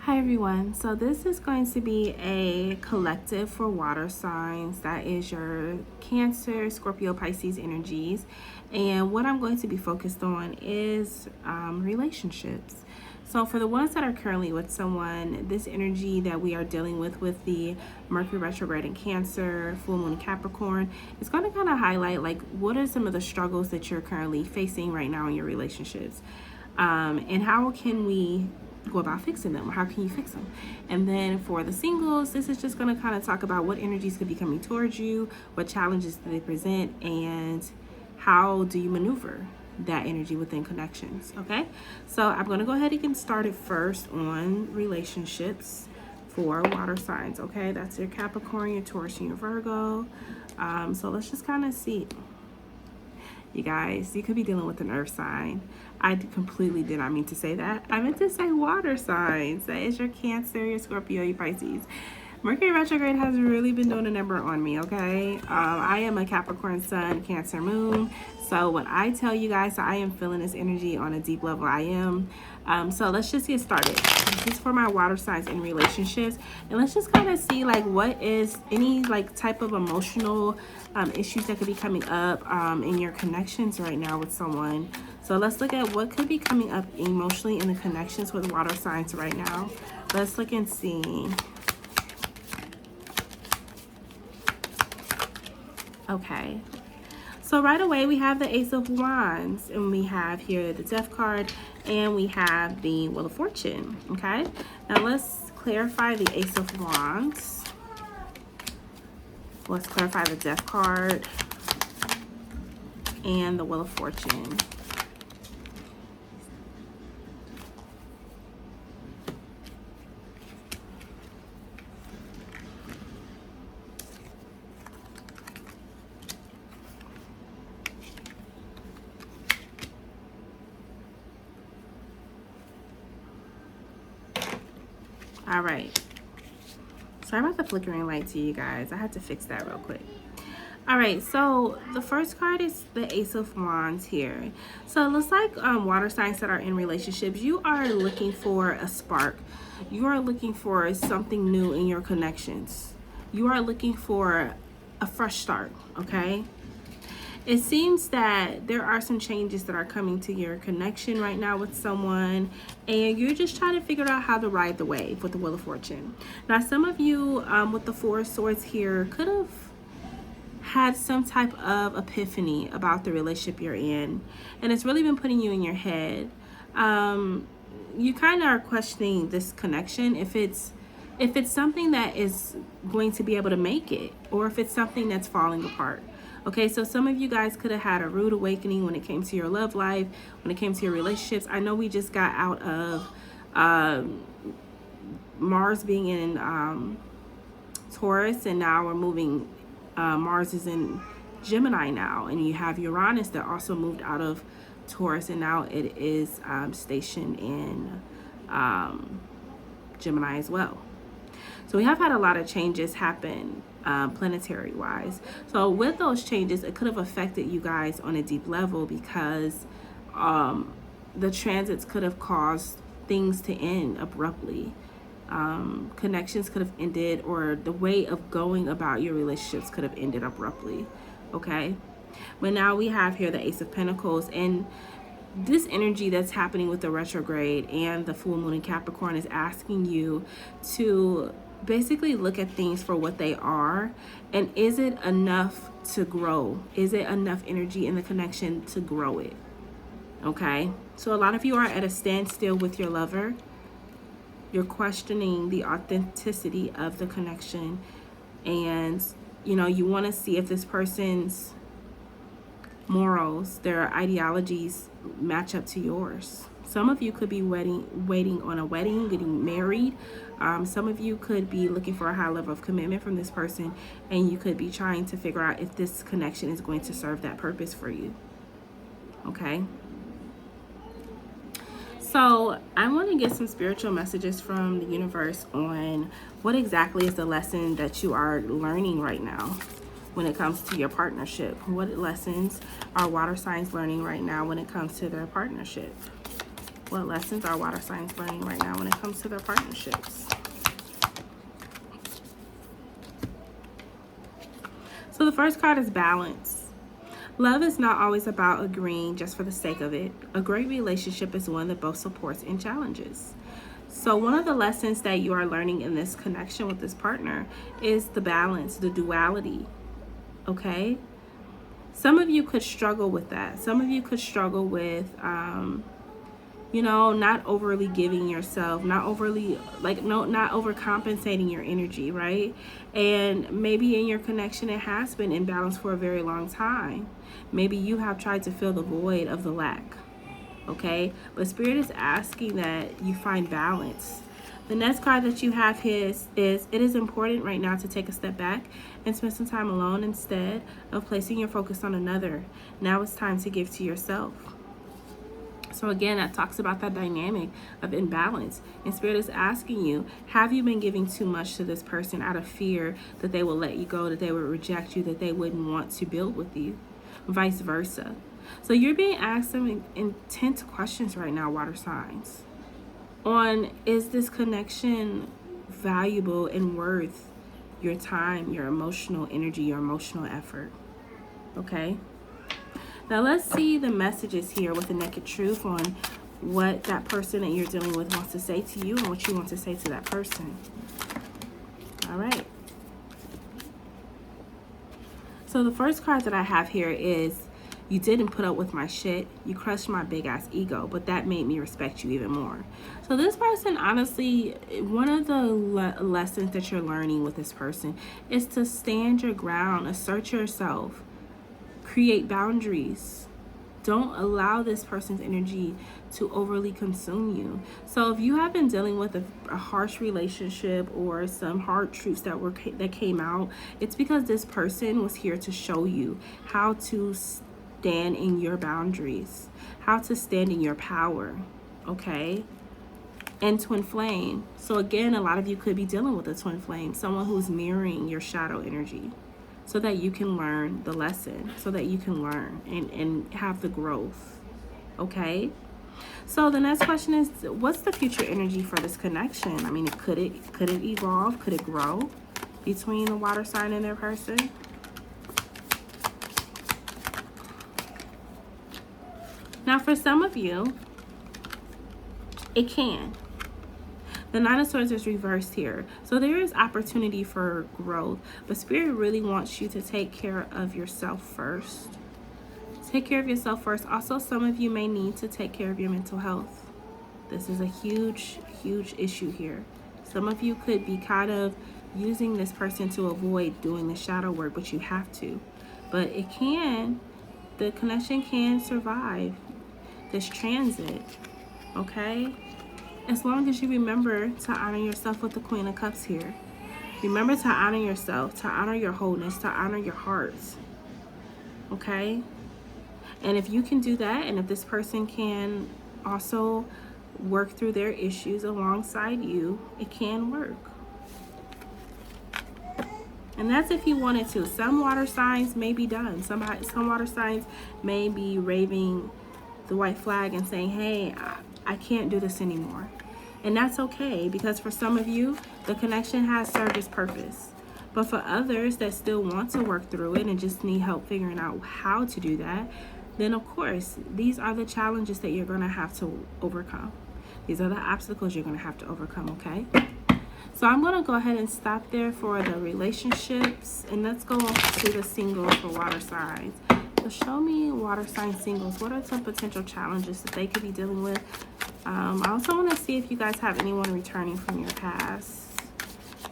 Hi everyone, so this is going to be a collective for water signs. That is your Cancer, Scorpio, Pisces energies. And what I'm going to be focused on is relationships. So for the ones that are currently with someone, this energy that we are dealing with the Mercury retrograde in Cancer, full moon in Capricorn, it's going to kind of highlight like what are some of the struggles that you're currently facing right now in your relationships. And how can we go about fixing them? How can you fix them? And then for the singles, this is just going to kind of talk about what energies could be coming towards you, what challenges do they present, and how do you maneuver that energy within connections. Okay, so I'm going to go ahead and get started first on relationships for water signs. Okay, that's your Capricorn, your Taurus, and your Virgo. So let's just kind of see. You guys, you could be dealing with an earth sign. I completely did not mean to say that. I meant to say water signs. That is your Cancer, your Scorpio, your Pisces. Mercury retrograde has really been doing a number on me, okay? I am a Capricorn sun, Cancer moon. So when I tell you guys I am feeling this energy on a deep level, I am. So let's just get started. This is for my water signs in relationships. And let's just kind of see like what is any like type of emotional issues that could be coming up in your connections right now with someone. So let's look at what could be coming up emotionally in the connections with water signs right now. Let's look and see. Okay, so right away we have the Ace of Wands, and we have here the Death card, and we have the Wheel of Fortune. Okay, now let's clarify the Ace of Wands. Let's clarify the Death card and the Wheel of Fortune. All right. Sorry about the flickering light to you guys. I had to fix that real quick. All right, so the first card is the Ace of Wands here. So it looks like water signs that are in relationships, you are looking for a spark. You are looking for something new in your connections. You are looking for a fresh start, okay? It seems that there are some changes that are coming to your connection right now with someone, and you're just trying to figure out how to ride the wave with the Wheel of Fortune. Now, some of you with the Four of Swords here could have had some type of epiphany about the relationship you're in, and it's really been putting you in your head. You kind of are questioning this connection, if it's something that is going to be able to make it, or if it's something that's falling apart. Okay, so some of you guys could have had a rude awakening when it came to your love life, when it came to your relationships. I know we just got out of Mars being in Taurus, and now we're moving, Mars is in Gemini now, and you have Uranus that also moved out of Taurus, and now it is stationed in Gemini as well. So we have had a lot of changes happen planetary wise. So with those changes, it could have affected you guys on a deep level, because the transits could have caused things to end abruptly. Connections could have ended, or the way of going about your relationships could have ended abruptly. Okay, but now we have here the Ace of Pentacles, and this energy that's happening with the retrograde and the full moon in Capricorn is asking you to basically look at things for what they are, and is it enough to grow? Is it enough energy in the connection to grow it? Okay, so a lot of you are at a standstill with your lover. You're questioning the authenticity of the connection, and you want to see if this person's morals, their ideologies match up to yours. Some of you could be waiting on a wedding, getting married. Some of you could be looking for a high level of commitment from this person, and you could be trying to figure out if this connection is going to serve that purpose for you. Okay. So I want to get some spiritual messages from the universe on what exactly is the lesson that you are learning right now when it comes to your partnership. What lessons are water signs learning right now when it comes to their partnership? What lessons are water signs learning right now when it comes to their partnerships? So the first card is balance. Love is not always about agreeing just for the sake of it. A great relationship is one that both supports and challenges. So one of the lessons that you are learning in this connection with this partner is the balance, the duality, okay? Some of you could struggle with that. Some of you could struggle with, not overly giving yourself, not overcompensating your energy, right? And maybe in your connection, it has been imbalanced for a very long time. Maybe you have tried to fill the void of the lack, okay? But Spirit is asking that you find balance. The next card that you have is it is important right now to take a step back and spend some time alone instead of placing your focus on another. Now it's time to give to yourself. So again, that talks about that dynamic of imbalance. And Spirit is asking you, have you been giving too much to this person out of fear that they will let you go, that they would reject you, that they wouldn't want to build with you? Vice versa. So you're being asked some intense questions right now, water signs, on is this connection valuable and worth your time, your emotional energy, your emotional effort, okay? Now let's see the messages here with the naked truth on what that person that you're dealing with wants to say to you and what you want to say to that person. All right. So the first card that I have here is, you didn't put up with my shit. You crushed my big ass ego, but that made me respect you even more. So this person, honestly, one of the lessons that you're learning with this person is to stand your ground, assert yourself, create boundaries. Don't allow this person's energy to overly consume you. So if you have been dealing with a harsh relationship or some hard truths that came out, it's because this person was here to show you how to stand in your boundaries, how to stand in your power, okay? And twin flame. So again, a lot of you could be dealing with a twin flame, someone who's mirroring your shadow energy, so that you can learn the lesson, so that you can learn and have the growth, okay? So the next question is, what's the future energy for this connection? I mean, could it evolve? Could it grow between the water sign and their person? Now, for some of you, it can. The Nine of Swords is reversed here. So there is opportunity for growth, but Spirit really wants you to take care of yourself first. Take care of yourself first. Also, some of you may need to take care of your mental health. This is a huge, huge issue here. Some of you could be kind of using this person to avoid doing the shadow work, but you have to. But the connection can survive this transit, okay? As long as you remember to honor yourself with the Queen of Cups here. Remember to honor yourself, to honor your wholeness, to honor your heart, okay? And if you can do that, and if this person can also work through their issues alongside you, it can work. And that's if you wanted to. Some water signs may be done. Some water signs may be raving the white flag and saying, hey, I can't do this anymore. And that's okay, because for some of you, the connection has served its purpose. But for others that still want to work through it and just need help figuring out how to do that, then of course, these are the challenges that you're going to have to overcome. These are the obstacles you're going to have to overcome, okay? So I'm going to go ahead and stop there for the relationships, and let's go to the singles for water signs. So show me water sign singles. What are some potential challenges that they could be dealing with? I also want to see if you guys have anyone returning from your past.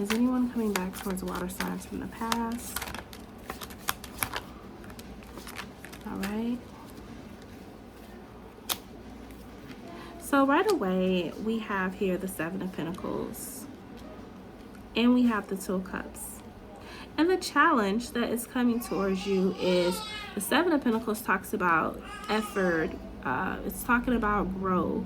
Is anyone coming back towards water signs from the past? All right. So right away, we have here the Seven of Pentacles. And we have the Two of Cups. And the challenge that is coming towards you is the Seven of Pentacles talks about effort. It's talking about growth.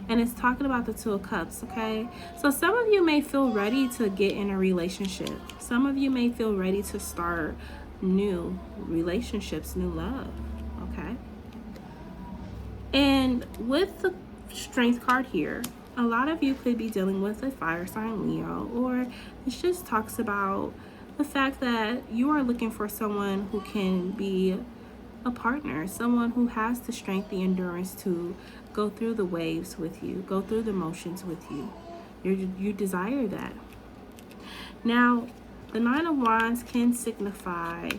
And it's talking about the Two of Cups, okay? So some of you may feel ready to get in a relationship. Some of you may feel ready to start new relationships, new love, okay? And with the Strength card here. A lot of you could be dealing with a fire sign Leo, or this just talks about the fact that you are looking for someone who can be a partner, someone who has the strength, the endurance to go through the waves with you, go through the motions with you. You desire that. Now, the Nine of Wands can signify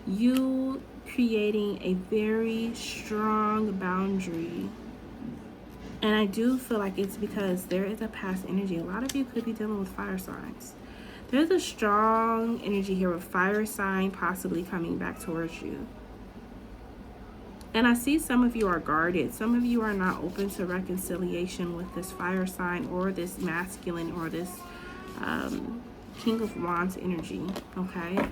you creating a very strong boundary. And I do feel like it's because there is a past energy. A lot of you could be dealing with fire signs. There's a strong energy here with fire sign possibly coming back towards you. And I see some of you are guarded. Some of you are not open to reconciliation with this fire sign or this masculine or this King of Wands energy, okay?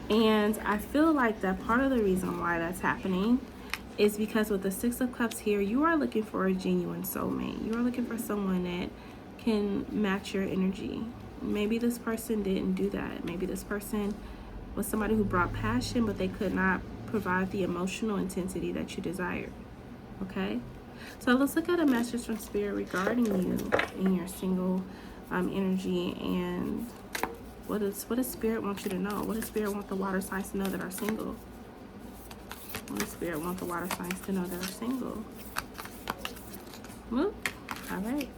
And I feel like that part of the reason why that's happening is because with the Six of Cups here, you are looking for a genuine soulmate. You are looking for someone that can match your energy. Maybe this person didn't do that. Maybe this person was somebody who brought passion, but they could not provide the emotional intensity that you desired, okay? So let's look at a message from Spirit regarding you in your single energy, and what does Spirit want you to know? What does Spirit want the water signs to know that are single? What does Spirit want the water signs to know that are single? Well, all right.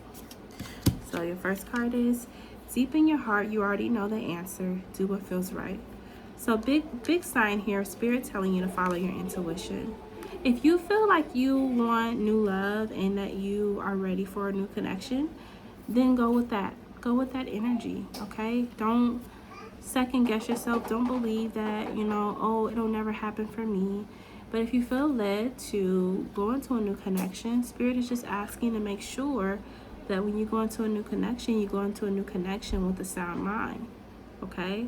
So your first card is deep in your heart, you already know the answer. Do what feels right. So big sign here, Spirit telling you to follow your intuition. If you feel like you want new love and that you are ready for a new connection, then go with that. Go with that energy, okay? Don't second guess yourself. Don't believe that, oh, it'll never happen for me. But if you feel led to go into a new connection, Spirit is just asking to make sure that when you go into a new connection, you go into a new connection with a sound mind, okay?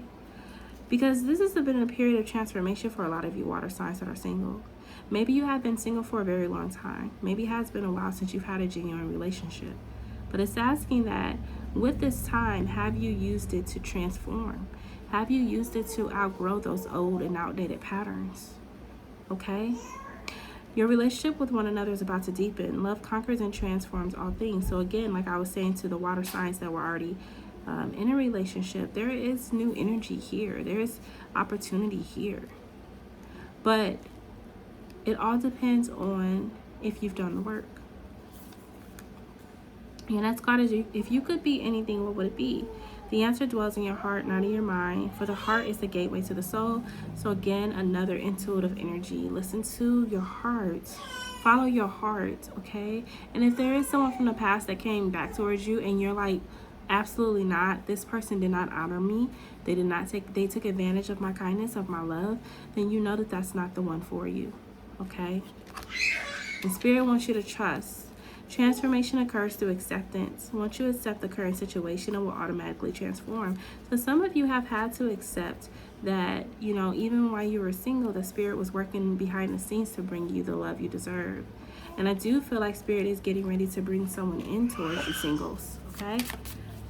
Because this has been a period of transformation for a lot of you water signs that are single. Maybe you have been single for a very long time. Maybe it has been a while since you've had a genuine relationship. But it's asking that with this time, have you used it to transform? Have you used it to outgrow those old and outdated patterns? Okay? Your relationship with one another is about to deepen. Love conquers and transforms all things. So again, like I was saying to the water signs that were already in a relationship, there is new energy here. There's opportunity here. But it all depends on if you've done the work. And that's God is you. If you could be anything, what would it be? The answer dwells in your heart, not in your mind. For the heart is the gateway to the soul. So again, another intuitive energy. Listen to your heart. Follow your heart, okay? And if there is someone from the past that came back towards you and you're like, absolutely not, this person did not honor me, they took advantage of my kindness, of my love, then you know that that's not the one for you, okay? And Spirit wants you to trust. Transformation occurs through acceptance. Once you accept the current situation, it will automatically transform. So some of you have had to accept that, even while you were single, the Spirit was working behind the scenes to bring you the love you deserve. And I do feel like Spirit is getting ready to bring someone in towards you singles, okay?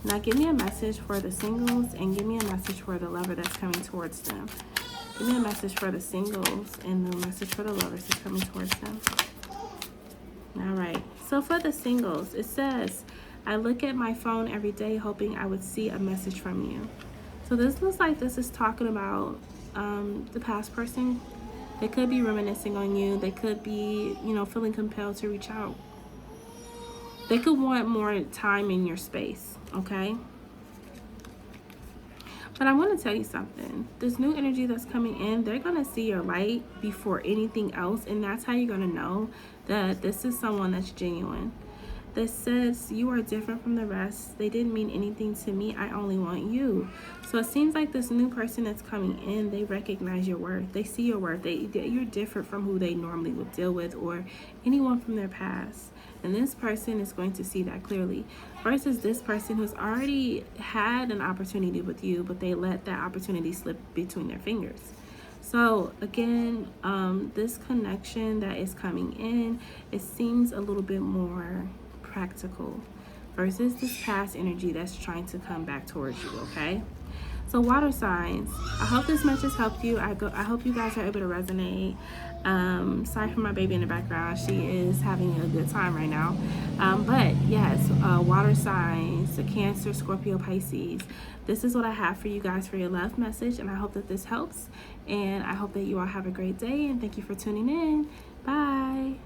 Now give me a message for the singles and give me a message for the lover that's coming towards them. Give me a message for the singles and the message for the lovers that's coming towards them. All right. So for the singles, it says, I look at my phone every day hoping I would see a message from you. So this looks like this is talking about the past person. They could be reminiscing on you. They could be, feeling compelled to reach out. They could want more time in your space, okay? But I want to tell you something. This new energy that's coming in, they're going to see your light before anything else. And that's how you're going to know that this is someone that's genuine. That says, you are different from the rest. They didn't mean anything to me. I only want you. So it seems like this new person that's coming in, they recognize your worth. They see your worth. You're different from who they normally would deal with or anyone from their past. And this person is going to see that clearly versus this person who's already had an opportunity with you, but they let that opportunity slip between their fingers. So again, this connection that is coming in, it seems a little bit more practical versus this past energy that's trying to come back towards you, okay? So water signs, I hope this message helped you. I hope you guys are able to resonate. Sorry for my baby in the background. She is having a good time right now. But yes, water signs, the Cancer, Scorpio, Pisces. This is what I have for you guys for your love message, and I hope that this helps. And I hope that you all have a great day, and thank you for tuning in. Bye.